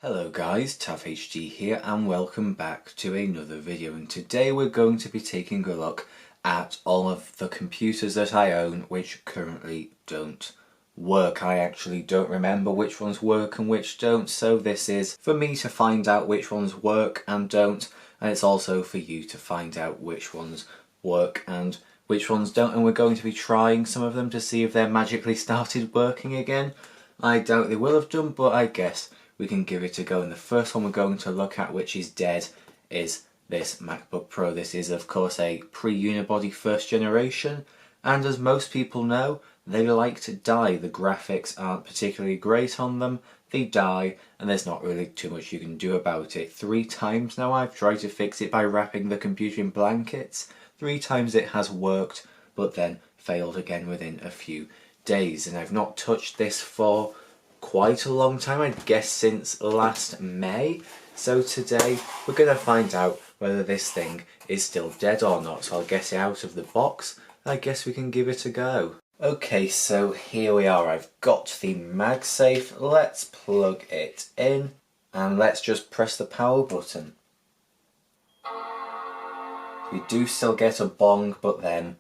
Hello guys, TavHD here and welcome back to another video, and today we're going to be taking a look at all of the computers that I own which currently don't work. I actually don't remember which ones work and which don't, so this is for me to find out which ones work and don't, and it's also for you to find out which ones work and which ones don't, and we're going to be trying some of them to see if they're magically started working again. I doubt they will have done, but I guess we can give it a go. And the first one we're going to look at, which is dead, is this MacBook Pro. This is of course a pre-unibody first generation, and as most people know, they like to die. The graphics aren't particularly great on them, they die, and there's not really too much you can do about it. 3 times now I've tried to fix it by wrapping the computer in blankets. 3 times it has worked, but then failed again within a few days, and I've not touched this for quite a long time, I guess since last May. So today we're going to find out whether this thing is still dead or not. So I'll get it out of the box. I guess we can give it a go. Okay, so here we are. I've got the MagSafe. Let's plug it in and let's just press the power button. We do still get a bong, but then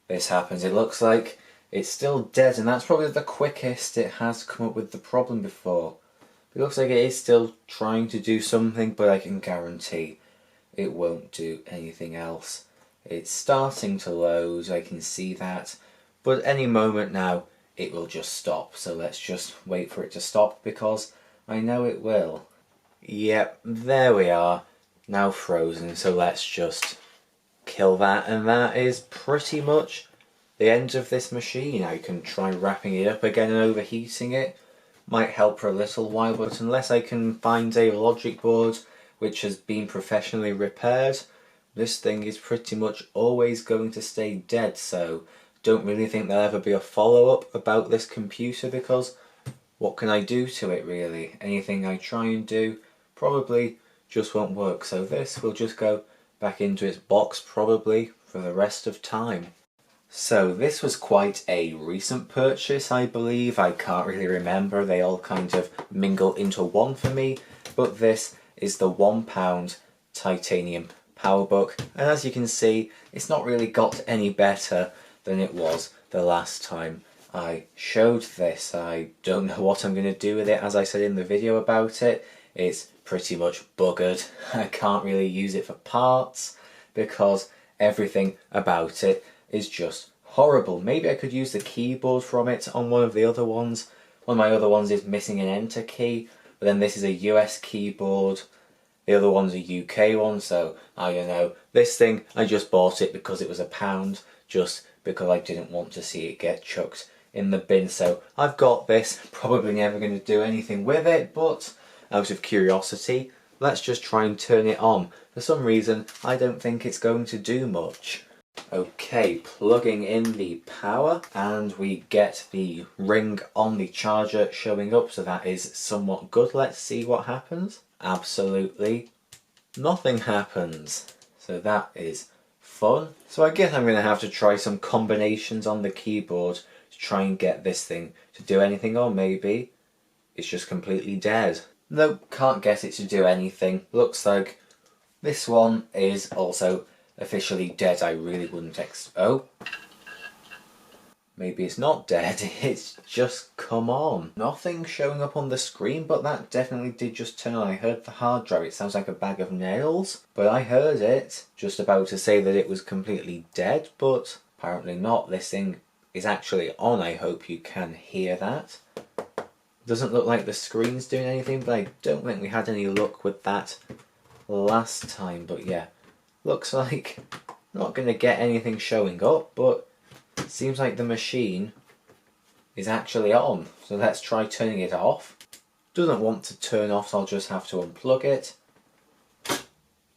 this happens. It looks like it's still dead, and that's probably the quickest it has come up with the problem before. It looks like it is still trying to do something, but I can guarantee it won't do anything else. It's starting to load, I can see that, but any moment now it will just stop. So let's just wait for it to stop, because I know it will. Yep, there we are, now frozen, so let's just kill that, and that is pretty much the end of this machine. I can try wrapping it up again and overheating it. Might help for a little while, but unless I can find a logic board which has been professionally repaired, this thing is pretty much always going to stay dead. So don't really think there'll ever be a follow-up about this computer, because what can I do to it really? Anything I try and do probably just won't work. So this will just go back into its box probably for the rest of time. So this was quite a recent purchase, I believe. I can't really remember, they all kind of mingle into one for me, but this is the £1 titanium PowerBook, and as you can see, it's not really got any better than it was the last time I showed this. I don't know what I'm going to do with it. As I said in the video about it, it's pretty much buggered. I can't really use it for parts because everything about it is just horrible. Maybe I could use the keyboard from it on one of the other ones. One of my other ones is missing an enter key, but then this is a US keyboard. The other one's a UK one, so I don't know. This thing, I just bought it because it was £1, just because I didn't want to see it get chucked in the bin. So I've got this, probably never going to do anything with it, but out of curiosity, let's just try and turn it on. For some reason, I don't think it's going to do much. Okay, plugging in the power, and we get the ring on the charger showing up, so that is somewhat good. Let's see what happens. Absolutely nothing happens. So that is fun. So I guess I'm going to have to try some combinations on the keyboard to try and get this thing to do anything, or maybe it's just completely dead. Nope, can't get it to do anything. Looks like this one is also officially dead. I really wouldn't oh, maybe it's not dead, it's just come on. Nothing showing up on the screen, but that definitely did just turn on. I heard the hard drive. It sounds like a bag of nails, but I heard it. Just about to say that it was completely dead, but apparently not. This thing is actually on. I hope you can hear that. Doesn't look like the screen's doing anything, but I don't think we had any luck with that last time. But yeah, looks like not going to get anything showing up, but it seems like the machine is actually on. So let's try turning it off. Doesn't want to turn off, so I'll just have to unplug it.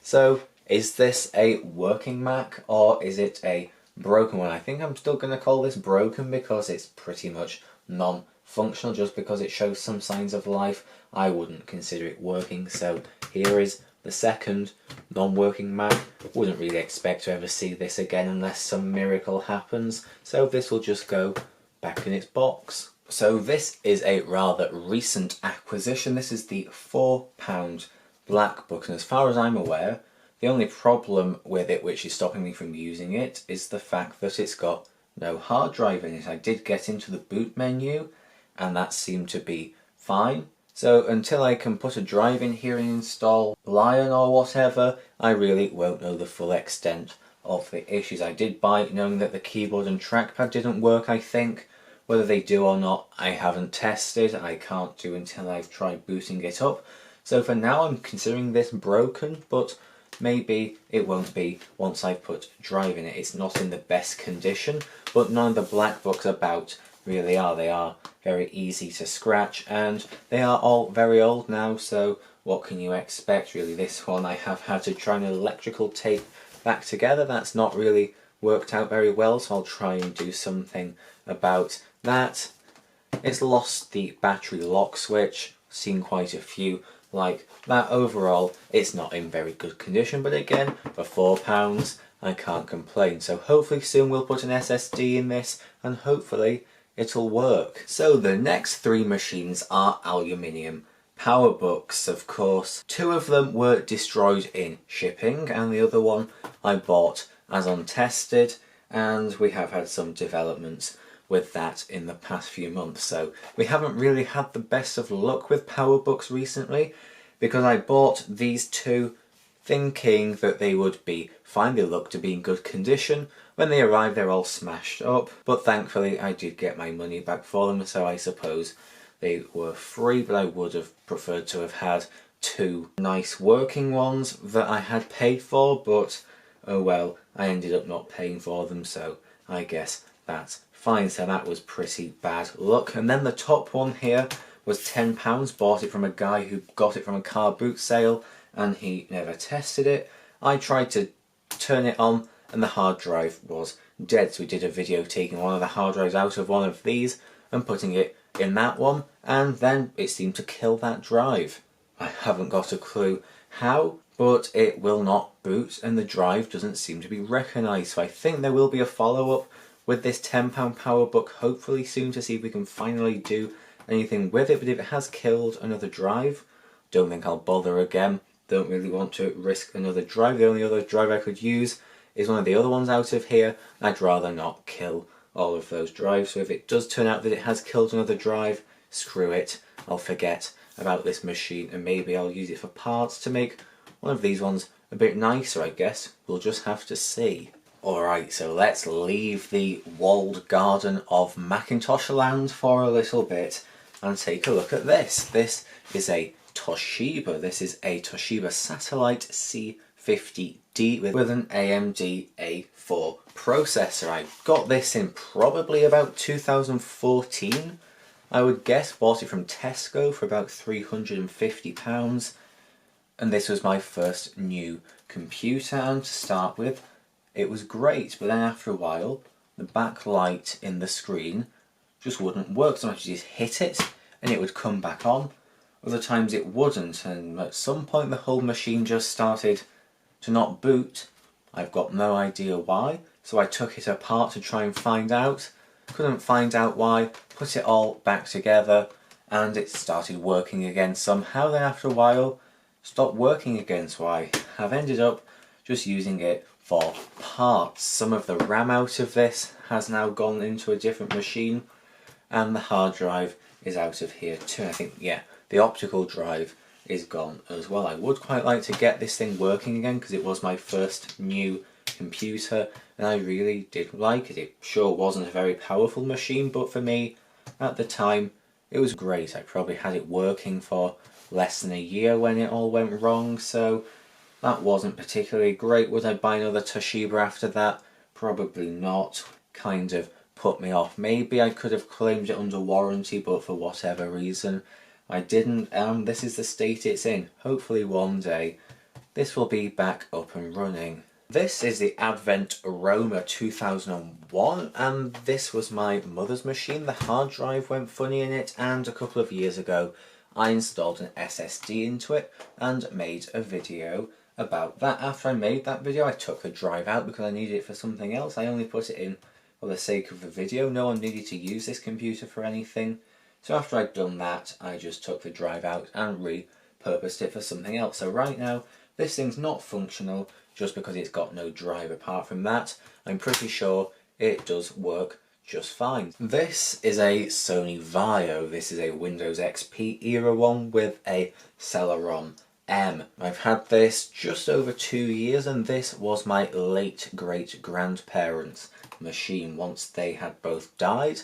So is this a working Mac or is it a broken one? I think I'm still going to call this broken because it's pretty much non-functional. Just because it shows some signs of life, I wouldn't consider it working. So here is the second non-working Mac. Wouldn't really expect to ever see this again unless some miracle happens, so this will just go back in its box. So this is a rather recent acquisition. This is the £4 black book, and as far as I'm aware, the only problem with it which is stopping me from using it is the fact that it's got no hard drive in it. I did get into the boot menu and that seemed to be fine. So until I can put a drive in here and install Lion or whatever, I really won't know the full extent of the issues. I did buy it knowing that the keyboard and trackpad didn't work, I think. Whether they do or not, I haven't tested. I can't do until I've tried booting it up. So for now I'm considering this broken, but maybe it won't be once I put drive in it. It's not in the best condition, but none of the black books about really are. They are very easy to scratch and they are all very old now, so what can you expect really? This one I have had to try and electrical tape back together. That's not really worked out very well, so I'll try and do something about that. It's lost the battery lock switch, seen quite a few like that. Overall it's not in very good condition, but again, for £4 I can't complain. So hopefully soon we'll put an SSD in this and hopefully it'll work. So the next three machines are Aluminium PowerBooks, of course. Two of them were destroyed in shipping and the other one I bought as untested, and we have had some developments with that in the past few months. So we haven't really had the best of luck with PowerBooks recently, because I bought these two thinking that they would be fine. They look to be in good condition. When they arrived they're all smashed up, but thankfully I did get my money back for them, so I suppose they were free, but I would have preferred to have had two nice working ones that I had paid for, but oh well, I ended up not paying for them, so I guess that's fine. So that was pretty bad luck. And then the top one here was £10, bought it from a guy who got it from a car boot sale and he never tested it. I tried to turn it on and the hard drive was dead, so we did a video taking one of the hard drives out of one of these and putting it in that one, and then it seemed to kill that drive. I haven't got a clue how, but it will not boot and the drive doesn't seem to be recognised. So I think there will be a follow-up with this £10 PowerBook hopefully soon to see if we can finally do anything with it. But if it has killed another drive, don't think I'll bother again. Don't really want to risk another drive. The only other drive I could use is one of the other ones out of here. I'd rather not kill all of those drives. So if it does turn out that it has killed another drive, screw it. I'll forget about this machine and maybe I'll use it for parts to make one of these ones a bit nicer, I guess. We'll just have to see. Alright, so let's leave the walled garden of Macintosh land for a little bit and take a look at this. This is a Toshiba. This is a Toshiba Satellite C50D with an AMD A4 processor. I got this in probably about 2014, I would guess. Bought it from Tesco for about £350, and this was my first new computer, and to start with it was great, but then after a while the backlight in the screen just wouldn't work. Sometimes you just hit it and it would come back on, other times it wouldn't, and at some point the whole machine just started to not boot. I've got no idea why, so I took it apart to try and find out. Couldn't find out why, put it all back together and it started working again somehow. Then after a while stopped working again, so I have ended up just using it for parts. Some of the RAM out of this has now gone into a different machine and the hard drive is out of here too. I think, yeah, the optical drive is gone as well. I would quite like to get this thing working again because it was my first new computer and I really did like it. It sure wasn't a very powerful machine, but for me at the time it was great. I probably had it working for less than a year when it all went wrong, so that wasn't particularly great. Would I buy another Toshiba after that? Probably not. Kind of put me off. Maybe I could have claimed it under warranty, but for whatever reason I didn't, and this is the state it's in. Hopefully one day this will be back up and running. This is the Advent Aroma 2001, and this was my mother's machine. The hard drive went funny in it, and a couple of years ago I installed an SSD into it and made a video about that. After I made that video I took the drive out because I needed it for something else. I only put it in for the sake of the video. No one needed to use this computer for anything. So after I'd done that, I just took the drive out and repurposed it for something else. So right now, this thing's not functional just because it's got no drive. Apart from that, I'm pretty sure it does work just fine. This is a Sony Vaio. This is a Windows XP era one with a Celeron M. I've had this just over 2 years, and this was my late great grandparents' machine. Once they had both died,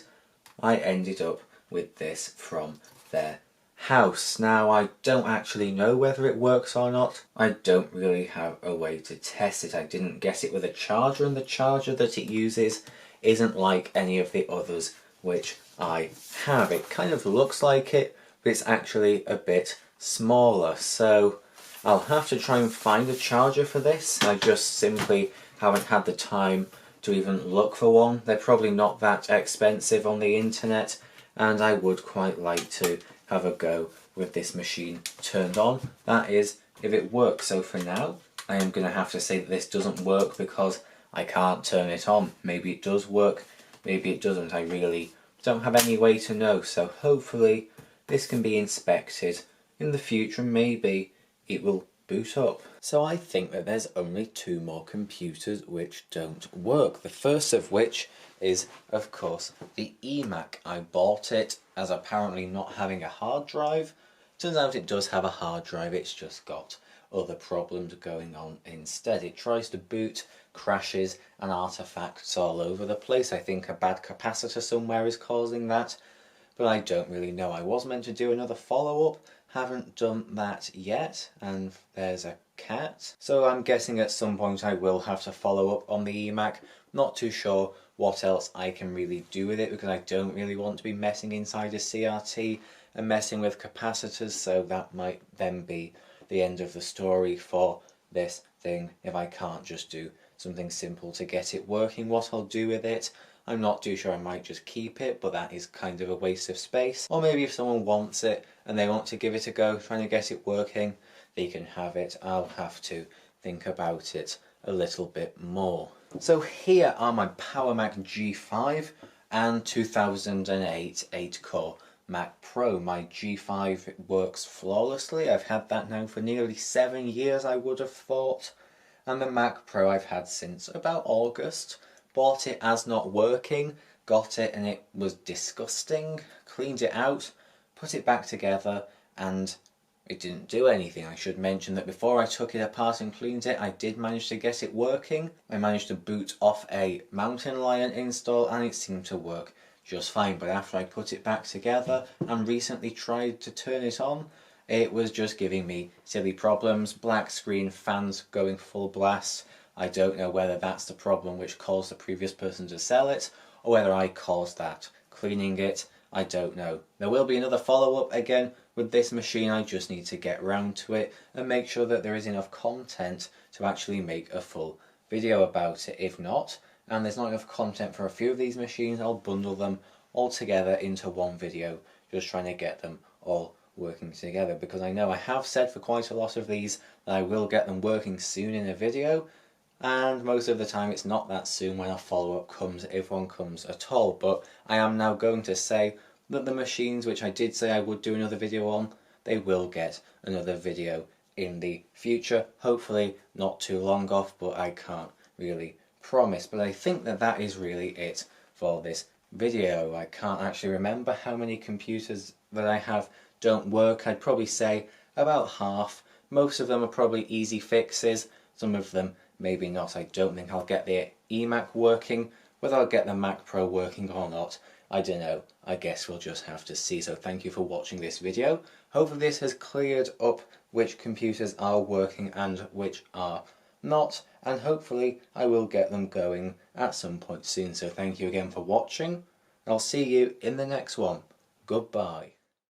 I ended up with this from their house. Now, I don't actually know whether it works or not. I don't really have a way to test it. I didn't get it with a charger, and the charger that it uses isn't like any of the others which I have. It kind of looks like it, but it's actually a bit smaller, so I'll have to try and find a charger for this. I just simply haven't had the time to even look for one. They're probably not that expensive on the internet, and I would quite like to have a go with this machine turned on. That is, if it works. So for now, I am going to have to say that this doesn't work because I can't turn it on. Maybe it does work, maybe it doesn't. I really don't have any way to know, so hopefully this can be inspected in the future. Maybe it will boot up. So I think that there's only 2 more computers which don't work. The first of which is, of course, the eMac. I bought it as apparently not having a hard drive. Turns out it does have a hard drive, it's just got other problems going on instead. It tries to boot, crashes, and artifacts all over the place. I think a bad capacitor somewhere is causing that, but I don't really know. I was meant to do another follow-up, haven't done that yet, and there's a cat. So I'm guessing at some point I will have to follow up on the eMac. Not too sure what else I can really do with it, because I don't really want to be messing inside a CRT and messing with capacitors, so that might then be the end of the story for this thing if I can't just do something simple to get it working. What I'll do with it, I'm not too sure. I might just keep it, but that is kind of a waste of space. Or maybe if someone wants it and they want to give it a go trying to get it working, they can have it. I'll have to think about it a little bit more. So here are my Powermac G5 and 2008 8-core Mac Pro. My G5 works flawlessly. I've had that now for nearly 7 years, I would have thought. And the Mac Pro I've had since about August. Bought it as not working, got it and it was disgusting. Cleaned it out, put it back together, and it didn't do anything. I should mention that before I took it apart and cleaned it, I did manage to get it working. I managed to boot off a Mountain Lion install and it seemed to work just fine. But after I put it back together and recently tried to turn it on, it was just giving me silly problems. Black screen, fans going full blast. I don't know whether that's the problem which caused the previous person to sell it, or whether I caused that cleaning it. I don't know. There will be another follow-up again with this machine. I just need to get round to it and make sure that there is enough content to actually make a full video about it. If not, and there's not enough content for a few of these machines, I'll bundle them all together into one video, just trying to get them all working together, because I know I have said for quite a lot of these that I will get them working soon in a video, and most of the time it's not that soon when a follow-up comes, if one comes at all. But I am now going to say that the machines which I did say I would do another video on, they will get another video in the future. Hopefully not too long off, but I can't really promise. But I think that that is really it for this video. I can't actually remember how many computers that I have don't work. I'd probably say about half. Most of them are probably easy fixes, some of them maybe not. I don't think I'll get the eMac working. Whether I'll get the Mac Pro working or not, I don't know. I guess we'll just have to see. So thank you for watching this video. Hopefully this has cleared up which computers are working and which are not, and hopefully I will get them going at some point soon. So thank you again for watching. I'll see you in the next one. Goodbye.